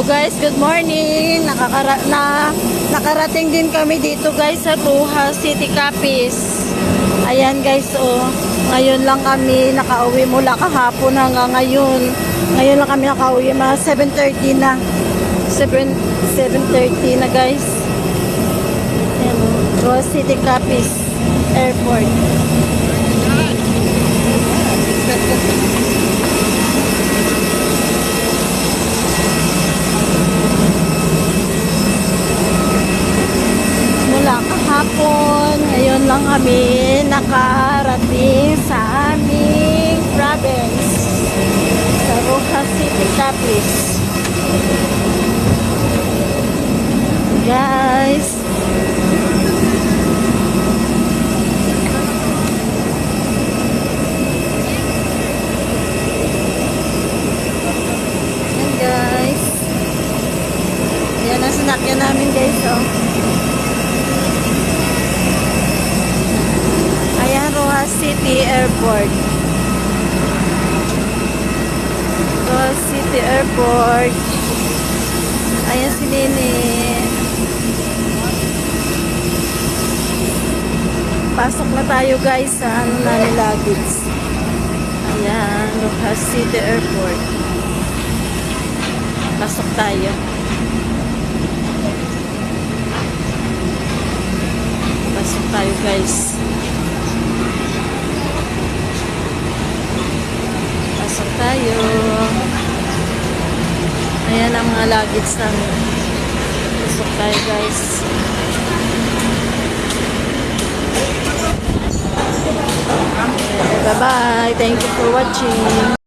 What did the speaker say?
Hello guys, good morning. Nakarating din kami dito guys sa Roxas City, Capiz. Ayan guys, oh. Ngayon lang kami nakauwi mula kahapon hanggang ngayon. Ngayon lang kami nakauwi, mga 7:30 na. 7:30 na guys. Ayan, oh. Roxas City, Capiz Airport. Kahapon, ngayon lang kami nakarating sa aming province sa Roxas City, Capiz. Guys, yan guys, yan ang sinakyan namin guys, oh. Roxas City Airport. Roxas City Airport. Ayan si Nene. Pasok na tayo guys sa ano namin luggage. Ayan, Roxas City Airport. Pasok tayo. Pasok tayo guys. Tayo. Ayan ang mga luggage namin. Pasok tayo guys. Bye bye. Thank you for watching.